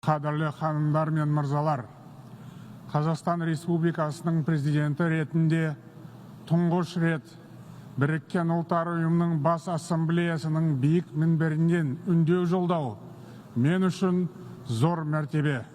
Қадірлі ханымдар мен мырзалар, Қазақстан Республикасының президенті ретінде тұңғыш рет Біріккен Ұлттар Ұйымының бас ассамблеясының биік мінберінен үндеу жолдау мен үшін зор мәртебе.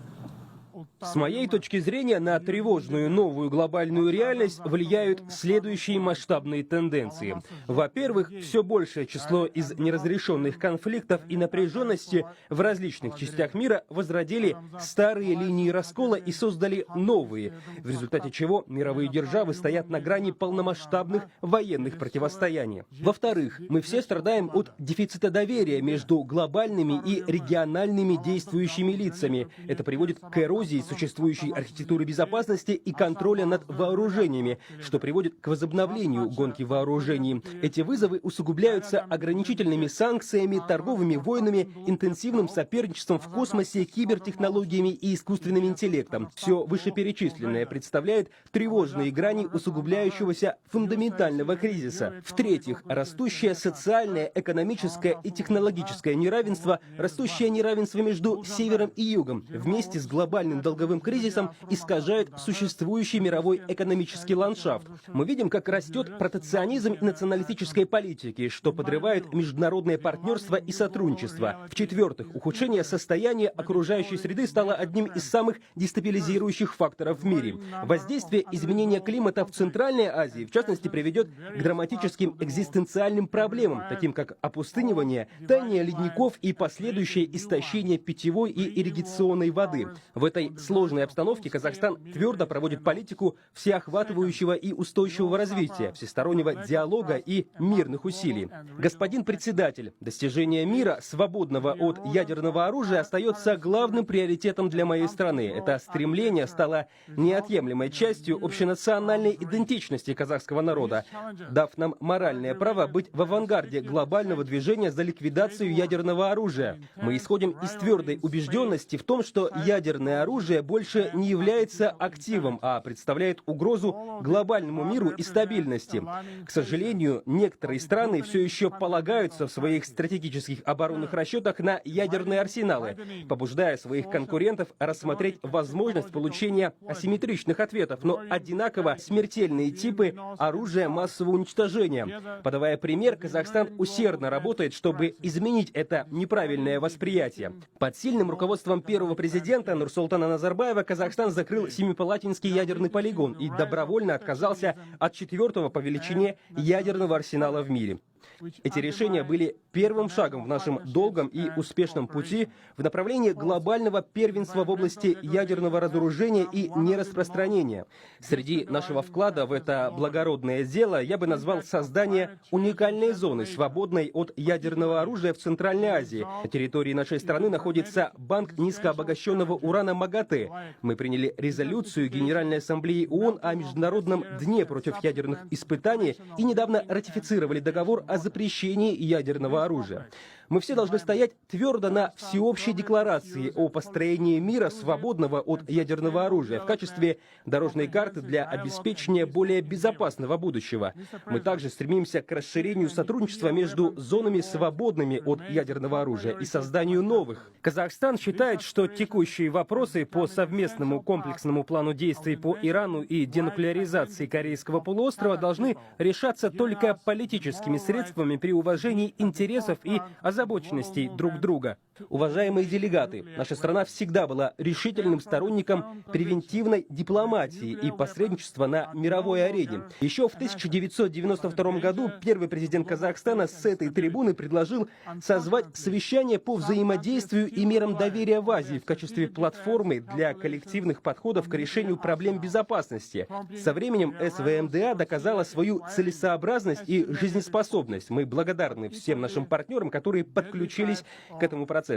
С моей точки зрения, на тревожную новую глобальную реальность влияют следующие масштабные тенденции. Во-первых, все большее число из неразрешенных конфликтов и напряженности в различных частях мира возродили старые линии раскола и создали новые, в результате чего мировые державы стоят на грани полномасштабных военных противостояний. Во-вторых, мы все страдаем от дефицита доверия между глобальными и региональными действующими лицами. Это приводит к эрозии существующей архитектуры безопасности и контроля над вооружениями, что приводит к возобновлению гонки вооружений. Эти вызовы усугубляются ограничительными санкциями, торговыми войнами, интенсивным соперничеством в космосе, кибертехнологиями и искусственным интеллектом. Все вышеперечисленное представляет тревожные грани усугубляющегося фундаментального кризиса. В-третьих, растущее социальное, экономическое и технологическое неравенство, растущее неравенство между севером и югом вместе с глобальным долговым кризисом искажает существующий мировой экономический ландшафт. Мы видим, как растет протекционизм и националистической политики, что подрывает международное партнерство и сотрудничество. В-четвертых, ухудшение состояния окружающей среды стало одним из самых дестабилизирующих факторов в мире. Воздействие изменения климата в Центральной Азии, в частности, приведет к драматическим экзистенциальным проблемам, таким как опустынивание, таяние ледников и последующее истощение питьевой и ирригационной воды. В этой сложной обстановке Казахстан твердо проводит политику всеохватывающего и устойчивого развития, всестороннего диалога и мирных усилий. Господин председатель, достижение мира, свободного от ядерного оружия, остается главным приоритетом для моей страны. Это стремление стало неотъемлемой частью общенациональной идентичности казахского народа, дав нам моральное право быть в авангарде глобального движения за ликвидацию ядерного оружия. Мы исходим из твердой убежденности в том, что ядерное оружие больше не является активом, а представляет угрозу глобальному миру и стабильности. К сожалению, некоторые страны все еще полагаются в своих стратегических оборонных расчетах на ядерные арсеналы, побуждая своих конкурентов рассмотреть возможность получения асимметричных ответов, но одинаково смертельные типы оружия массового уничтожения. Подавая пример, Казахстан усердно работает, чтобы изменить это неправильное восприятие. Под сильным руководством первого президента Нурсултана Назарбаева Казахстан закрыл Семипалатинский ядерный полигон и добровольно отказался от 4-го по величине ядерного арсенала в мире. Эти решения были первым шагом в нашем долгом и успешном пути в направлении глобального первенства в области ядерного разоружения и нераспространения. Среди нашего вклада в это благородное дело я бы назвал создание уникальной зоны, свободной от ядерного оружия в Центральной Азии. На территории нашей страны находится банк низкообогащенного урана МАГАТЭ. Мы приняли резолюцию Генеральной Ассамблеи ООН о Международном дне против ядерных испытаний и недавно ратифицировали договор о запрещении ядерного оружия. Мы все должны стоять твердо на всеобщей декларации о построении мира, свободного от ядерного оружия, в качестве дорожной карты для обеспечения более безопасного будущего. Мы также стремимся к расширению сотрудничества между зонами, свободными от ядерного оружия, и созданию новых. Казахстан считает, что текущие вопросы по совместному комплексному плану действий по Ирану и денуклеаризации Корейского полуострова должны решаться только политическими средствами при уважении интересов и озабоченностей друг друга. Уважаемые делегаты, наша страна всегда была решительным сторонником превентивной дипломатии и посредничества на мировой арене. Еще в 1992 году первый президент Казахстана с этой трибуны предложил созвать совещание по взаимодействию и мерам доверия в Азии в качестве платформы для коллективных подходов к решению проблем безопасности. Со временем СВМДА доказала свою целесообразность и жизнеспособность. Мы благодарны всем нашим партнерам, которые подключились к этому процессу.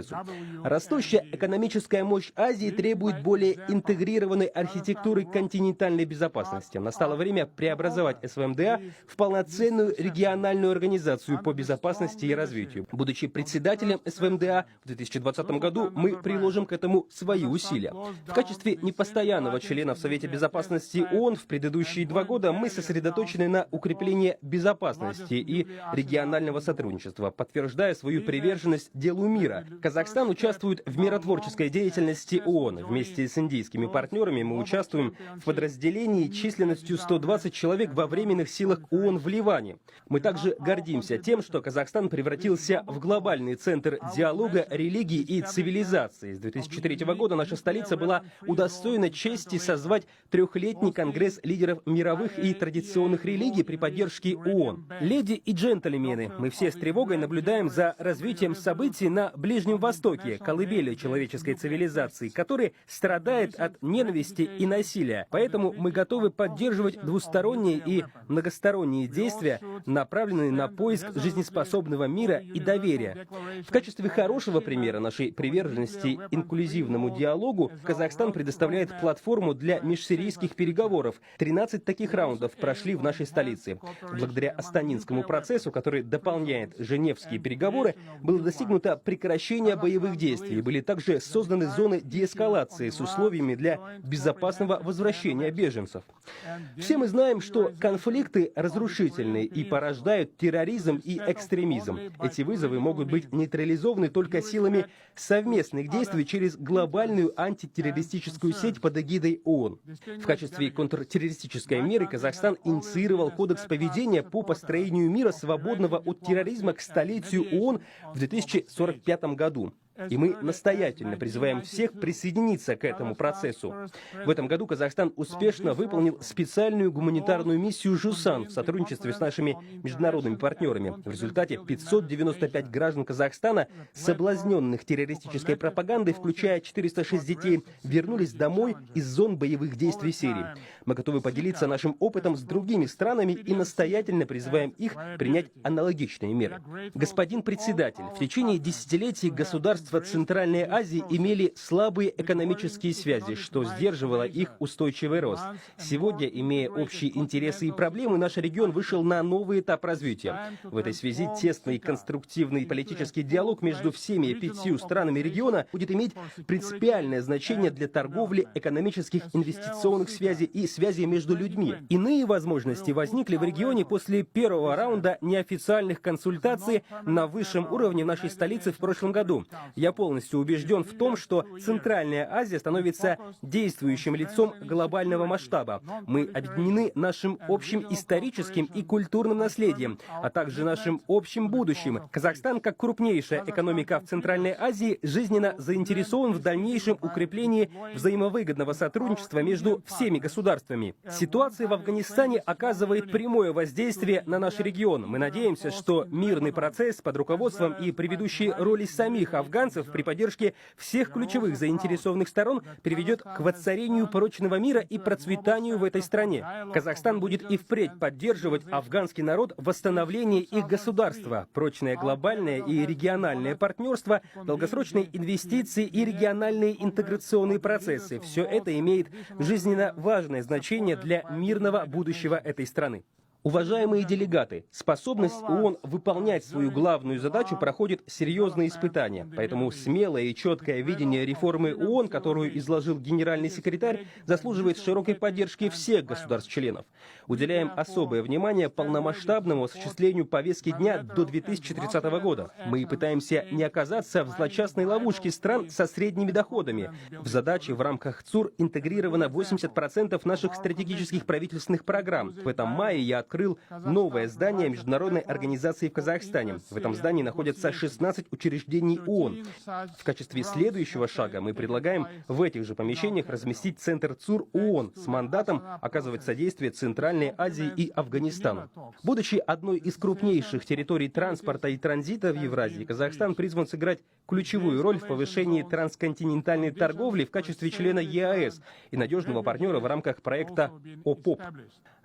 Растущая экономическая мощь Азии требует более интегрированной архитектуры континентальной безопасности. Настало время преобразовать СВМДА в полноценную региональную организацию по безопасности и развитию. Будучи председателем СВМДА в 2020 году, мы приложим к этому свои усилия. В качестве непостоянного члена в Совете Безопасности ООН в предыдущие 2 года мы сосредоточены на укреплении безопасности и регионального сотрудничества, подтверждая свою приверженность делу мира. Казахстан участвует в миротворческой деятельности ООН. Вместе с индийскими партнерами мы участвуем в подразделении численностью 120 человек во временных силах ООН в Ливане. Мы также гордимся тем, что Казахстан превратился в глобальный центр диалога, религии и цивилизации. С 2003 года наша столица была удостоена чести созвать трехлетний конгресс лидеров мировых и традиционных религий при поддержке ООН. Леди и джентльмены, мы все с тревогой наблюдаем за развитием событий на Ближнем Востоке, колыбели человеческой цивилизации, который страдает от ненависти и насилия. Поэтому мы готовы поддерживать двусторонние и многосторонние действия, направленные на поиск жизнеспособного мира и доверия. В качестве хорошего примера нашей приверженности инклюзивному диалогу Казахстан предоставляет платформу для межсирийских переговоров. 13 таких раундов прошли в нашей столице. Благодаря Астанинскому процессу, который дополняет Женевские переговоры, было достигнуто прекращение боевых действий. Были также созданы зоны деэскалации с условиями для безопасного возвращения беженцев. Все мы знаем, что конфликты разрушительны и порождают терроризм и экстремизм. Эти вызовы могут быть нейтрализованы только силами совместных действий через глобальную антитеррористическую сеть под эгидой ООН. В качестве контртеррористической меры Казахстан инициировал кодекс поведения по построению мира, свободного от терроризма, к столетию ООН в 2045 году. И мы настоятельно призываем всех присоединиться к этому процессу. В этом году Казахстан успешно выполнил специальную гуманитарную миссию «Жусан» в сотрудничестве с нашими международными партнерами. В результате 595 граждан Казахстана, соблазненных террористической пропагандой, включая 406 детей, вернулись домой из зон боевых действий Сирии. Мы готовы поделиться нашим опытом с другими странами и настоятельно призываем их принять аналогичные меры. Господин председатель, в течение десятилетий государства Центральной Азии имели слабые экономические связи, что сдерживало их устойчивый рост. Сегодня, имея общие интересы и проблемы, наш регион вышел на новый этап развития. В этой связи тесный конструктивный политический диалог между всеми 5 странами региона будет иметь принципиальное значение для торговли, экономических, инвестиционных связей и связей между людьми. Иные возможности возникли в регионе после первого раунда неофициальных консультаций на высшем уровне в нашей столице в прошлом году. Я полностью убежден в том, что Центральная Азия становится действующим лицом глобального масштаба. Мы объединены нашим общим историческим и культурным наследием, а также нашим общим будущим. Казахстан, как крупнейшая экономика в Центральной Азии, жизненно заинтересован в дальнейшем укреплении взаимовыгодного сотрудничества между всеми государствами. Ситуация в Афганистане оказывает прямое воздействие на наш регион. Мы надеемся, что мирный процесс под руководством и при ведущей роли самих афганцев при поддержке всех ключевых заинтересованных сторон приведет к воцарению прочного мира и процветанию в этой стране. Казахстан будет и впредь поддерживать афганский народ в восстановлении их государства, прочное глобальное и региональное партнерство, долгосрочные инвестиции и региональные интеграционные процессы. Все это имеет жизненно важное значение для мирного будущего этой страны. Уважаемые делегаты, способность ООН выполнять свою главную задачу проходит серьезные испытания. Поэтому смелое и четкое видение реформы ООН, которую изложил генеральный секретарь, заслуживает широкой поддержки всех государств-членов. Уделяем особое внимание полномасштабному осуществлению повестки дня до 2030 года. Мы пытаемся не оказаться в злочастной ловушке стран со средними доходами. В задачи в рамках ЦУР интегрировано 80% наших стратегических правительственных программ. В этом мае я открыл новое здание международной организации в Казахстане. В этом здании находятся 16 учреждений ООН. В качестве следующего шага мы предлагаем в этих же помещениях разместить центр ЦУР ООН с мандатом оказывать содействие Центральной Азии и Афганистану. Будучи одной из крупнейших территорий транспорта и транзита в Евразии, Казахстан призван сыграть ключевую роль в повышении трансконтинентальной торговли в качестве члена ЕАЭС и надежного партнера в рамках проекта ОПОП.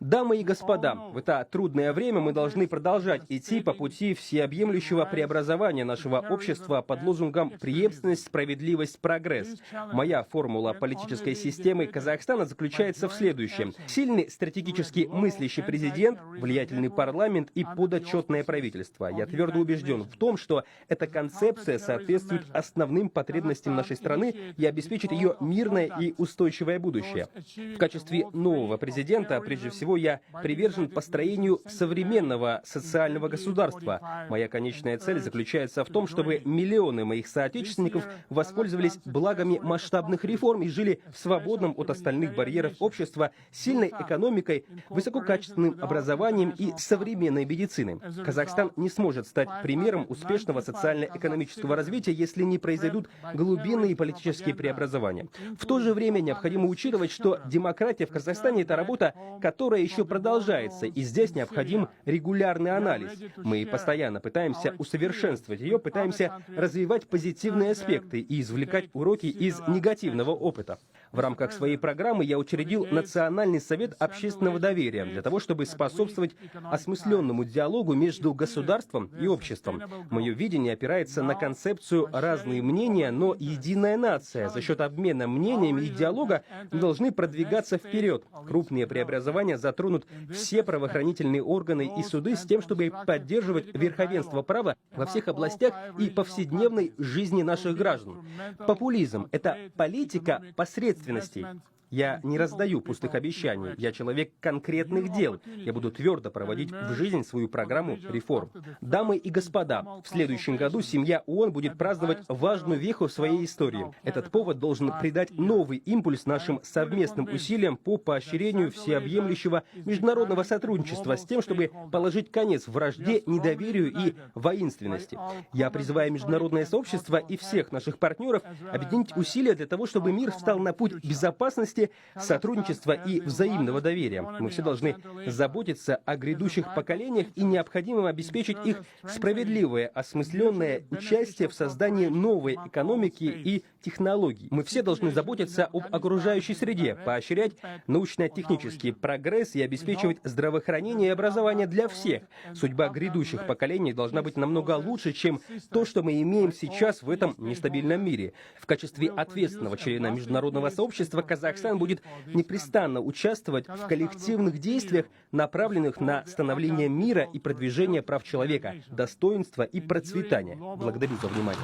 Дамы и господа, в это трудное время мы должны продолжать идти по пути всеобъемлющего преобразования нашего общества под лозунгом «Преемственность, справедливость, прогресс». Моя формула политической системы Казахстана заключается в следующем. Сильный стратегически мыслящий президент, влиятельный парламент и подотчетное правительство. Я твердо убежден в том, что эта концепция соответствует основным потребностям нашей страны и обеспечит ее мирное и устойчивое будущее. В качестве нового президента, прежде всего, всего я привержен построению современного социального государства. Моя конечная цель заключается в том, чтобы миллионы моих соотечественников воспользовались благами масштабных реформ и жили в свободном от остальных барьеров общества, сильной экономикой, высококачественным образованием и современной медициной. Казахстан не сможет стать примером успешного социально-экономического развития, если не произойдут глубинные политические преобразования. В то же время необходимо учитывать, что демократия в Казахстане — это работа, которая еще продолжается, и здесь необходим регулярный анализ. Мы постоянно пытаемся усовершенствовать ее, пытаемся развивать позитивные аспекты и извлекать уроки из негативного опыта. В рамках своей программы я учредил Национальный совет общественного доверия для того, чтобы способствовать осмысленному диалогу между государством и обществом. Мое видение опирается на концепцию «разные мнения, но единая нация». За счет обмена мнениями и диалога мы должны продвигаться вперед. Крупные преобразования затронут все правоохранительные органы и суды с тем, чтобы поддерживать верховенство права во всех областях и повседневной жизни наших граждан. Популизм — это политика посредственностей. Я не раздаю пустых обещаний. Я человек конкретных дел. Я буду твердо проводить в жизнь свою программу реформ. Дамы и господа, в следующем году семья ООН будет праздновать важную веху в своей истории. Этот повод должен придать новый импульс нашим совместным усилиям по поощрению всеобъемлющего международного сотрудничества с тем, чтобы положить конец вражде, недоверию и воинственности. Я призываю международное сообщество и всех наших партнеров объединить усилия для того, чтобы мир встал на путь безопасности, сотрудничества и взаимного доверия. Мы все должны заботиться о грядущих поколениях и необходимо обеспечить их справедливое, осмысленное участие в создании новой экономики и технологий. Мы все должны заботиться об окружающей среде, поощрять научно-технический прогресс и обеспечивать здравоохранение и образование для всех. Судьба грядущих поколений должна быть намного лучше, чем то, что мы имеем сейчас в этом нестабильном мире. В качестве ответственного члена международного сообщества Казахстан будет непрестанно участвовать в коллективных действиях, направленных на становление мира и продвижение прав человека, достоинства и процветания. Благодарю за внимание.